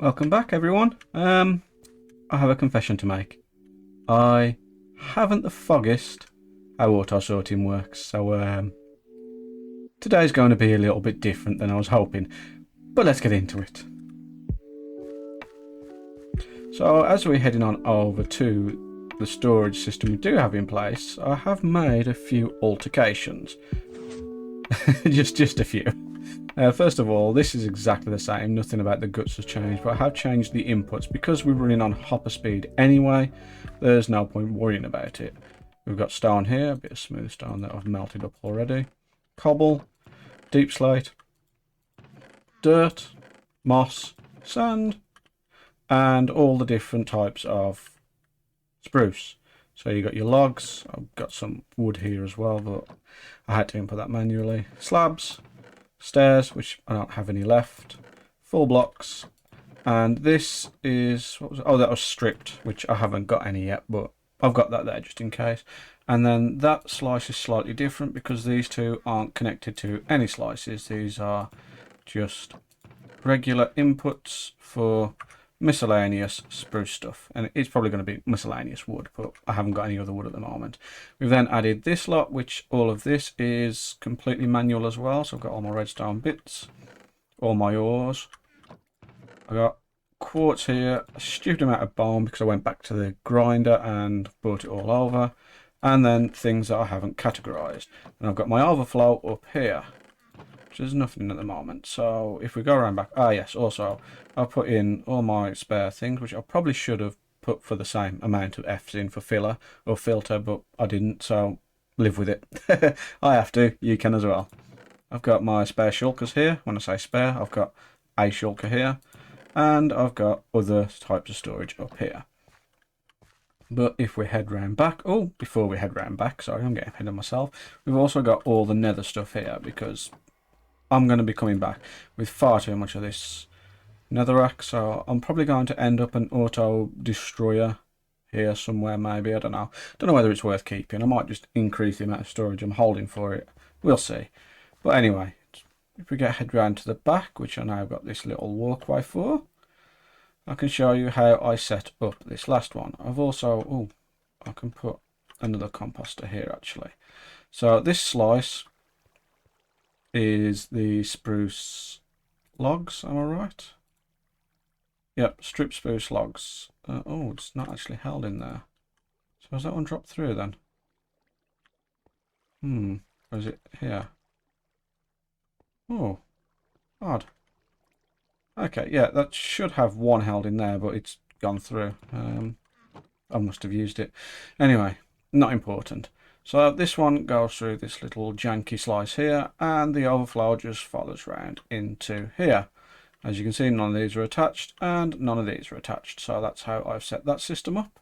Welcome back, everyone. I have a confession to make. I haven't the foggiest how auto sorting works, so today's going to be a little bit different than I was hoping. But let's get into it. So as we're heading on over to the storage system we do have in place, I have made a few alterations. just a few. First of all, this is exactly the same, nothing about the guts has changed, but I have changed the inputs. Because we're running on hopper speed anyway, there's no point worrying about it. We've got stone here, a bit of smooth stone that I've melted up already, cobble, deep slate, dirt, moss, sand, and all the different types of spruce. So you got your logs, I've got some wood here as well, but I had to input that manually, slabs, stairs, which I don't have any left, full blocks, and this is, what was it? Oh, that was stripped, which I haven't got any yet, but I've got that there just in case. And then that slice is slightly different because these two aren't connected to any slices. These are just regular inputs for miscellaneous spruce stuff, and it's probably going to be miscellaneous wood, but I haven't got any other wood at the moment. We've then added this lot, which all of this is completely manual as well. So I've got all my redstone bits, all my ores, I got quartz here, a stupid amount of bone because I went back to the grinder and brought it all over, and then things that I haven't categorized. And I've got my overflow up here, which is nothing at the moment. So if we go around back, yes, also I'll put in all my spare things, which I probably should have put for the same amount of F's in for filler or filter, but I didn't, so live with it. I have to, you can as well. I've got my spare shulkers here. When I say spare, I've got a shulker here, and I've got other types of storage up here. But if we head round back, before we head round back, sorry, I'm getting ahead of myself, we've also got all the nether stuff here because I'm going to be coming back with far too much of this netherrack, so I'm probably going to end up an auto destroyer here somewhere, maybe. I don't know whether it's worth keeping. I might just increase the amount of storage I'm holding for it, we'll see. But anyway, if we get head round to the back, which I now got this little walkway for, I can show you how I set up this last one. I've also, I can put another composter here actually. So this slice is the spruce logs, am I right? Yep, strip spruce logs. It's not actually held in there. So has that one dropped through then? Or is it here? Oh, odd. Okay, yeah, that should have one held in there, but it's gone through. I must have used it. Anyway, not important. So this one goes through this little janky slice here, and the overflow just follows round into here. As you can see, none of these are attached, and none of these are attached. So that's how I've set that system up.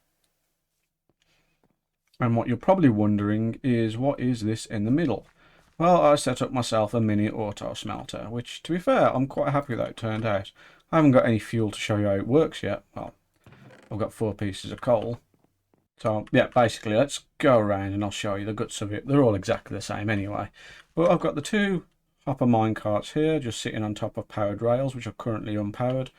And what you're probably wondering is, what is this in the middle? Well, I set up myself a mini auto smelter, which, to be fair, I'm quite happy with how it turned out. I haven't got any fuel to show you how it works yet. Well, I've got 4 pieces of coal. So, yeah, basically, let's go around and I'll show you the guts of it. They're all exactly the same anyway. But I've got the 2 hopper mine carts here, just sitting on top of powered rails, which are currently unpowered.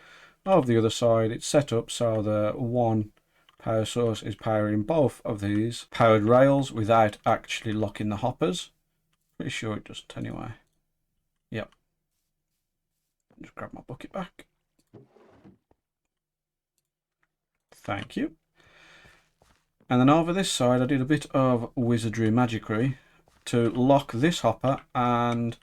Over the other side, it's set up so the one power source is powering both of these powered rails without actually locking the hoppers. Pretty sure it doesn't anyway. Yep. Just grab my bucket back. Thank you. And then over this side I did a bit of wizardry magicry to lock this hopper and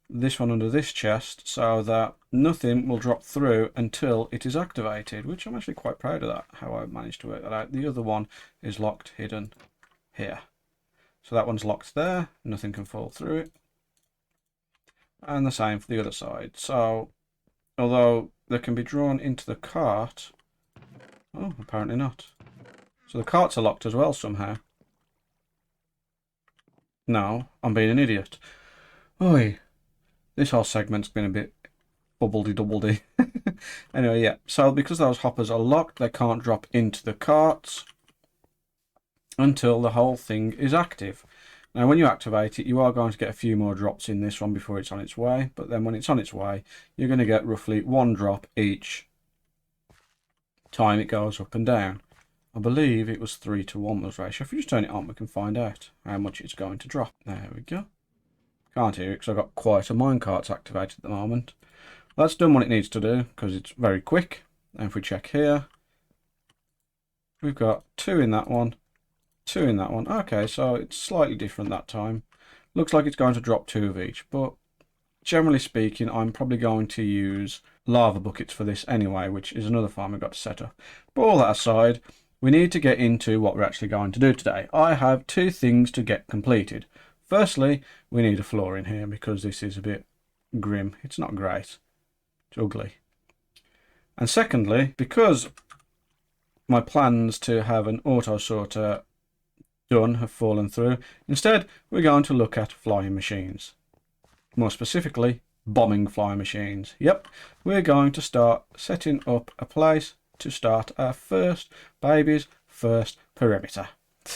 this one under this chest so that nothing will drop through until it is activated, which I'm actually quite proud of that, how I managed to work that out. The other one is locked hidden here. So that one's locked there, nothing can fall through it. And the same for the other side. So, although they can be drawn into the cart, apparently not. So the carts are locked as well somehow. No, I'm being an idiot. Oi, this whole segment's been a bit bubbledy-doubledy. Anyway, yeah, so because those hoppers are locked, they can't drop into the carts until the whole thing is active. Now when you activate it, you are going to get a few more drops in this one before it's on its way, but then when it's on its way, you're going to get roughly 1 drop each time it goes up and down. I believe it was 3 to 1 was ratio. If we just turn it on, we can find out how much it's going to drop. There we go. Can't hear it because I've got quite a minecarts activated at the moment. That's done what it needs to do because it's very quick. And if we check here, we've got 2 in that one, 2 in that one. Okay, so it's slightly different that time. Looks like it's going to drop 2 of each, but generally speaking, I'm probably going to use lava buckets for this anyway, which is another farm we've got to set up. But all that aside, we need to get into what we're actually going to do today. I have 2 things to get completed. Firstly, we need a floor in here because this is a bit grim. It's not great. It's ugly. And secondly, because my plans to have an auto sorter done have fallen through, instead we're going to look at flying machines. More specifically, bombing flying machines. Yep, we're going to start setting up a place to start our first baby's first perimeter.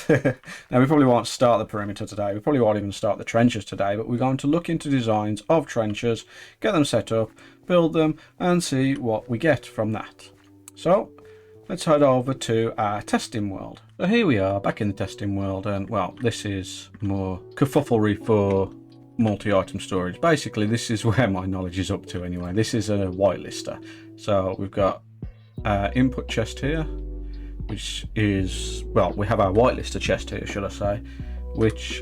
Now we probably won't start the perimeter today, we probably won't even start the trenches today, but we're going to look into designs of trenches, get them set up, build them and see what we get from that. So let's head over to our testing world. So here we are back in the testing world, and well, this is more kerfufflery for multi-item storage. Basically this is where my knowledge is up to anyway. This is a whitelister. So we've got our input chest here, which is, well, we have our whitelister chest here, should I say, which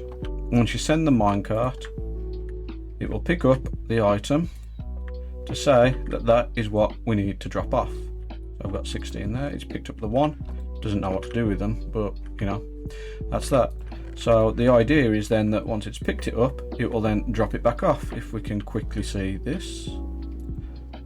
once you send the minecart, it will pick up the item to say that that is what we need to drop off. So I've got 16 there, it's picked up the 1, doesn't know what to do with them, but you know, that's that. So the idea is then that once it's picked it up, it will then drop it back off. If we can quickly see this,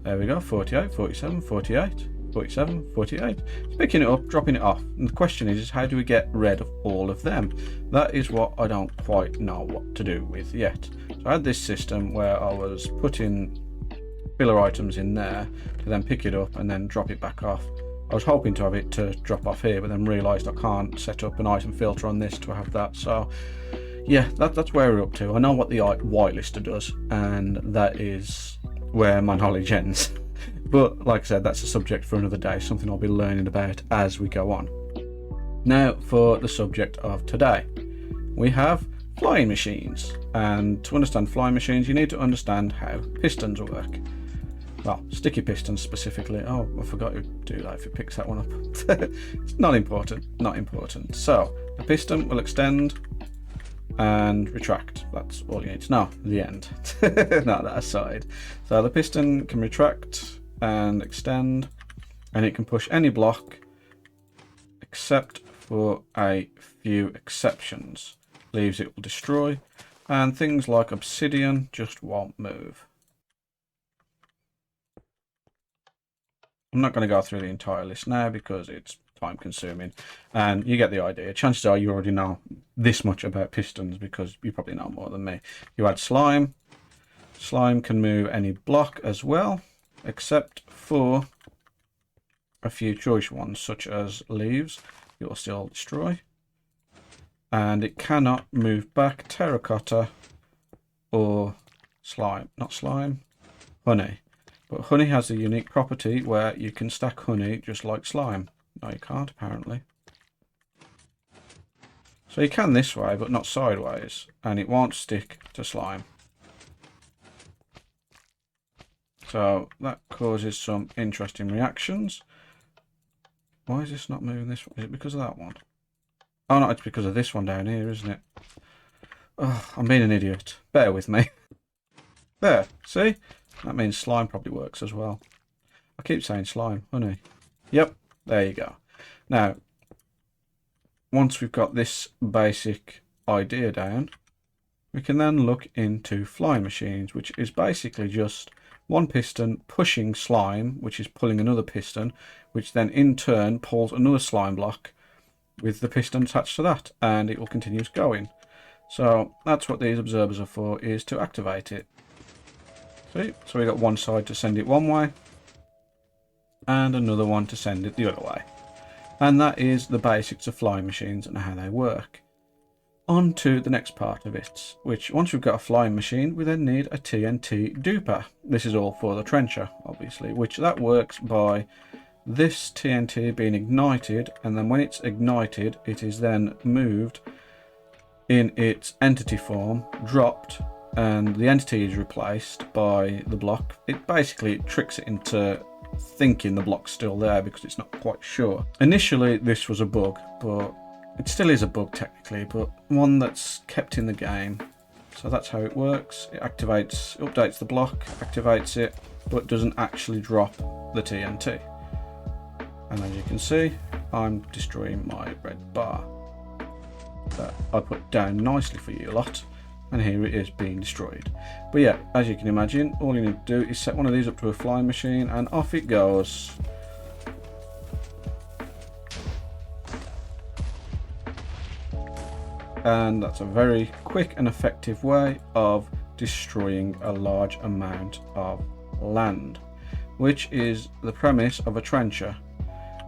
there we go, 48, 47, 48. 47, 48. It's picking it up, dropping it off. And the question is how do we get rid of all of them? That is what I don't quite know what to do with yet. So I had this system where I was putting filler items in there to then pick it up and then drop it back off. I was hoping to have it to drop off here, but then realised I can't set up an item filter on this to have that. So yeah, that's where we're up to. I know what the whitelister does, and that is where my knowledge ends. But like I said, that's a subject for another day, something I'll be learning about as we go on. Now for the subject of today, we have flying machines, and to understand flying machines you need to understand how pistons work. Well, sticky pistons specifically. Oh, I forgot to do that if it picks that one up. It's not important, not important. So the piston will extend and retract. That's all you need to know. The end. Not that aside. So the piston can retract and extend, and it can push any block except for a few exceptions. Leaves it will destroy, and things like obsidian just won't move. I'm not going to go through the entire list now because it's time consuming, and you get the idea. Chances are you already know this much about pistons because you probably know more than me. You add slime. Slime can move any block as well, except for a few choice ones such as leaves. It will still destroy, and it cannot move back terracotta or slime. Not slime, honey. But honey has a unique property where you can stack honey just like slime. No, you can't apparently. So you can this way, but not sideways, and it won't stick to slime. So that causes some interesting reactions. Why is this not moving this way? Is it because of that one? Oh no, it's because of this one down here, isn't it? Oh, I'm being an idiot. Bear with me. There, see? That means slime probably works as well. I keep saying slime, honey. Yep, there you go. Now, once we've got this basic idea down, we can then look into flying machines, which is basically just one piston pushing slime, which is pulling another piston, which then in turn pulls another slime block with the piston attached to that, and it will continue going. So that's what these observers are for, is to activate it. See? So we got one side to send it one way, and another one to send it the other way. And that is the basics of flying machines and how they work. On to the next part of it, which once we've got a flying machine, we then need a TNT duper. This is all for the trencher, obviously, which that works by this TNT being ignited, and then when it's ignited, it is then moved in its entity form, dropped, and the entity is replaced by the block. It basically tricks it into thinking the block's still there because it's not quite sure. Initially, this was a bug, but it still is a bug technically, but one that's kept in the game. So that's how it works. It activates, updates the block, activates it, but doesn't actually drop the TNT. And as you can see, I'm destroying my red bar that I put down nicely for you lot, and here it is being destroyed. But yeah, as you can imagine, all you need to do is set one of these up to a flying machine and off it goes. And that's a very quick and effective way of destroying a large amount of land, which is the premise of a trencher,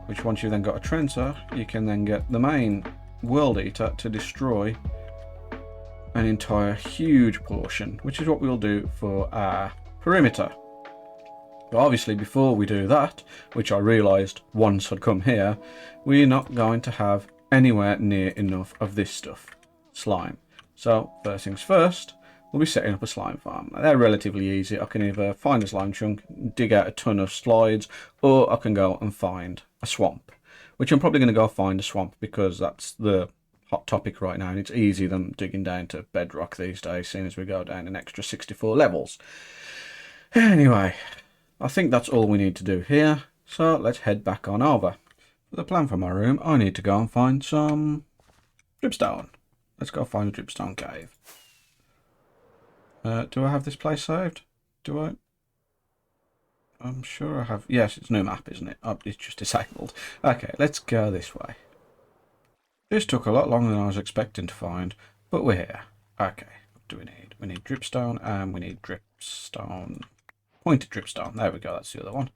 which once you've then got a trencher, you can then get the main world eater to destroy an entire huge portion, which is what we'll do for our perimeter. But obviously before we do that, which I realised once I'd come here, we're not going to have anywhere near enough of this stuff, slime. So first things first, we'll be setting up a slime farm. They're relatively easy. I can either find a slime chunk, dig out a ton of slides, or I can go and find a swamp, which I'm probably going to go find a swamp because that's the hot topic right now, and it's easier than digging down to bedrock these days, seeing as we go down an extra 64 levels. Anyway, I think that's all we need to do here, so let's head back on over. For the plan for my room, I need to go and find some dripstone. Let's go find a dripstone cave. Do I have this place saved? Do I? I'm sure I have. Yes, it's new map, isn't it? Oh, it's just disabled. Okay, let's go this way. This took a lot longer than I was expecting to find, but we're here. Okay, what do we need? We need dripstone, and we need dripstone. Pointed dripstone. There we go, that's the other one.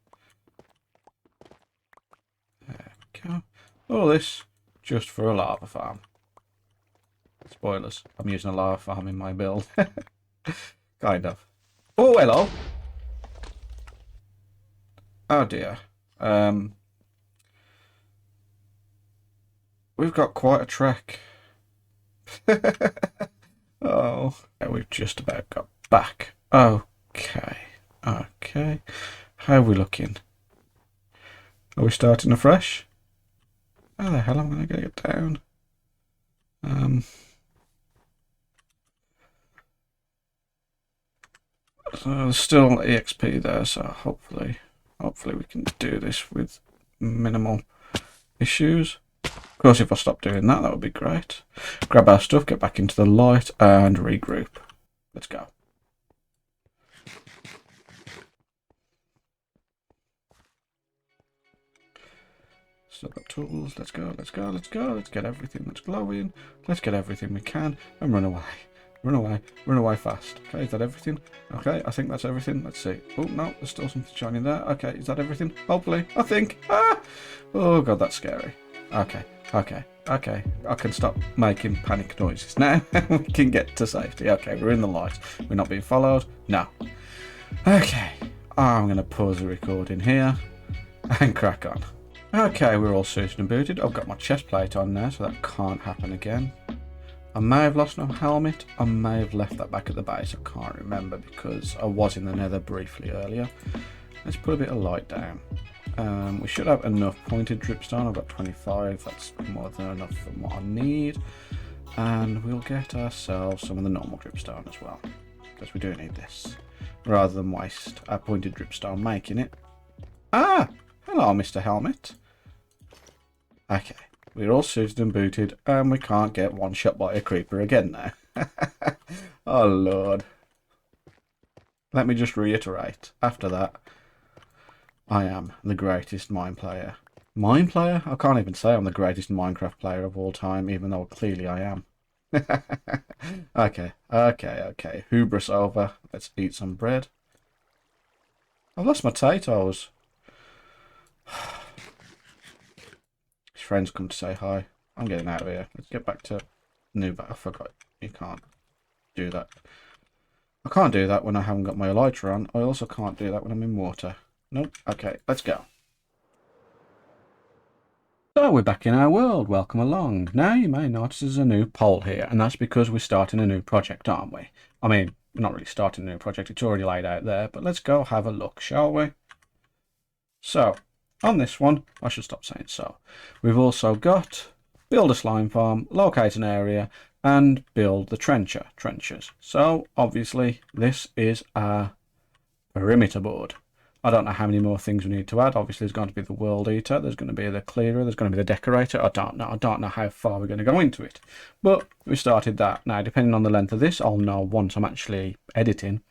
There we go. All this just for a lava farm. Spoilers, I'm using a lava farm in my build. Kind of. Oh, hello. Oh dear. We've got quite a trek. Oh, we've just about got back. Okay. Okay. How are we looking? Are we starting afresh? How the hell am I going to get it down? So there's still EXP there, so hopefully we can do this with minimal issues. Of course, if I stop doing that, that would be great. Grab our stuff, get back into the light, and regroup. Let's go. Still got tools. Let's go, let's go, let's go. Let's get everything that's glowing. Let's get everything we can and run away. Run away. Run away fast. Okay, is that everything? Okay, I think that's everything. Let's see. Oh, no, there's still something shining there. Okay, is that everything? Hopefully. I think. Ah! Oh, God, that's scary. Okay, okay, okay. I can stop making panic noises now. We can get to safety. Okay, we're in the light. We're not being followed. No. Okay. I'm going to pause the recording here and crack on. Okay, we're all suited and booted. I've got my chest plate on now, so that can't happen again. I may have lost my helmet. I may have left that back at the base. I can't remember because I was in the nether briefly earlier. Let's put a bit of light down. We should have enough pointed dripstone. I've got 25. That's more than enough for what I need. And we'll get ourselves some of the normal dripstone as well, because we do need this, rather than waste our pointed dripstone making it. Ah! Hello, Mr. Helmet. Okay. We're all suited and booted, and we can't get one shot by a creeper again now. Oh, Lord. Let me just reiterate. After that, I am the greatest mine player. Mine player? I can't even say I'm the greatest Minecraft player of all time, even though clearly I am. Okay. Hubris over. Let's eat some bread. I've lost my potatoes. His friends come to say hi. I'm getting out of here. Let's get back to new. I forgot. You can't do that. I can't do that when I haven't got my elytra on. I also can't do that when I'm in water. Nope. Okay, let's go. So we're back in our world, welcome along. Now you may notice there's a new poll here, and that's because we're starting a new project, aren't we? I mean, we're not really starting a new project, it's already laid out there, but let's go have a look, shall we? So, on this one, I should stop saying so. We've also got build a slime farm, locate an area, and build the trenches. So, obviously, this is our perimeter board. I don't know how many more things we need to add. Obviously, there's going to be the world eater, there's going to be the clearer, there's going to be the decorator. I don't know how far we're going to go into it. But we started that. Now, depending on the length of this, I'll know once I'm actually editing.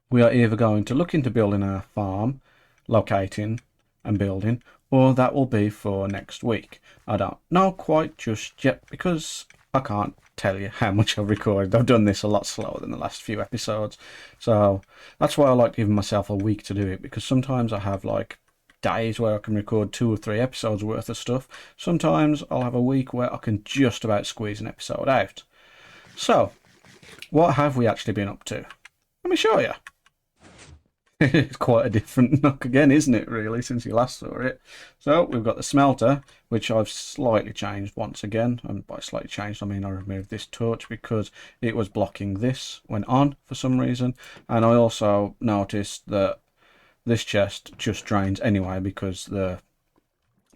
We are either going to look into building our farm, locating and building, or that will be for next week. I don't know quite just yet because I can't tell you how much I've recorded. I've done this a lot slower than the last few episodes, so that's why I like giving myself a week to do it, because sometimes I have like days where I can record 2 or 3 episodes worth of stuff. Sometimes I'll have a week where I can just about squeeze an episode out. So what have we actually been up to? Let me show you. It's quite a different look again, isn't it, really, since you last saw it. So we've got the smelter, which I've slightly changed once again, and by slightly changed I mean I removed this torch because it was blocking this when on for some reason, and I also noticed that this chest just drains anyway because the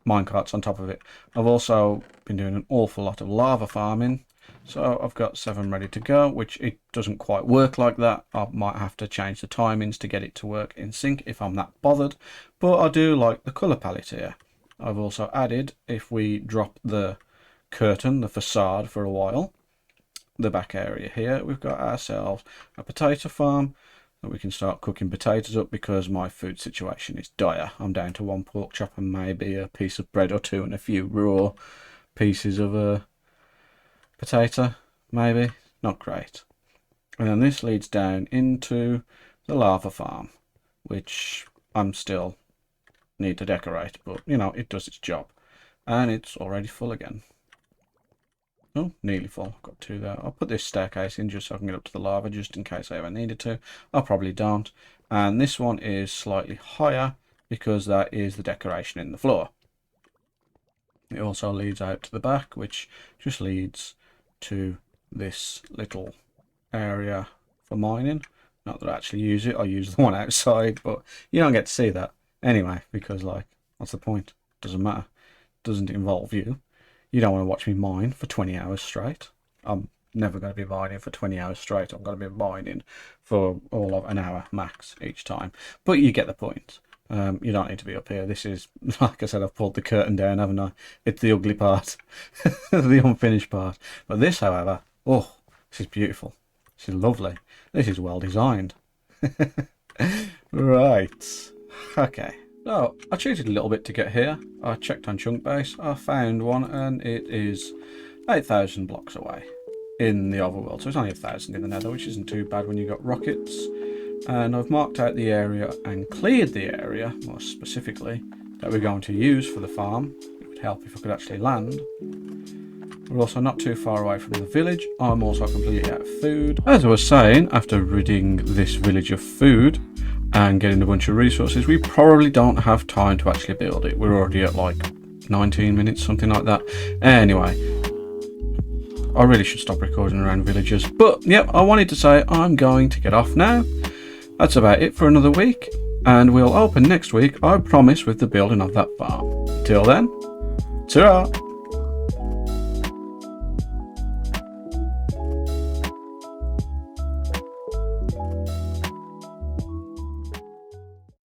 minecart's on top of it. I've also been doing an awful lot of lava farming. So I've got 7 ready to go, which it doesn't quite work like that. I might have to change the timings to get it to work in sync if I'm that bothered. But I do like the colour palette here. I've also added, if we drop the curtain, the facade for a while, the back area here, we've got ourselves a potato farm that we can start cooking potatoes up because my food situation is dire. I'm down to 1 pork chop and maybe a piece of bread or 2 and a few raw pieces of potato, maybe. Not great. And then this leads down into the lava farm, which I'm still need to decorate, but you know, it does its job. And it's already full again. Oh, nearly full. Got 2 there. I'll put this staircase in just so I can get up to the lava, just in case I ever needed to. I probably don't. And this one is slightly higher because that is the decoration in the floor. It also leads out to the back, which just leads to this little area for mining. Not that I actually use it, I use the one outside, but you don't get to see that anyway, because like, what's the point? Doesn't matter. Doesn't involve you. You don't want to watch me mine for 20 hours straight. I'm never going to be mining for 20 hours straight. I'm going to be mining for all of an hour max each time, but you get the point. You don't need to be up here. This is, like I said, I've pulled the curtain down, haven't I? It's the ugly part, the unfinished part. But this, however, oh, this is beautiful. This is lovely. This is well designed. Right. Okay. So, I cheated a little bit to get here. I checked on Chunkbase. I found one, and it is 8,000 blocks away in the overworld. So it's only 1,000 in the nether, which isn't too bad when you've got rockets. And I've marked out the area and cleared the area, more specifically, that we're going to use for the farm. It would help if I could actually land. We're also not too far away from the village. I'm also completely out of food. As I was saying, after ridding this village of food and getting a bunch of resources, we probably don't have time to actually build it. We're already at like 19 minutes, something like that. Anyway, I really should stop recording around villages. But, yep, I wanted to say I'm going to get off now. That's about it for another week, and we'll open next week, I promise, with the building of that farm. Till then, ta-ra!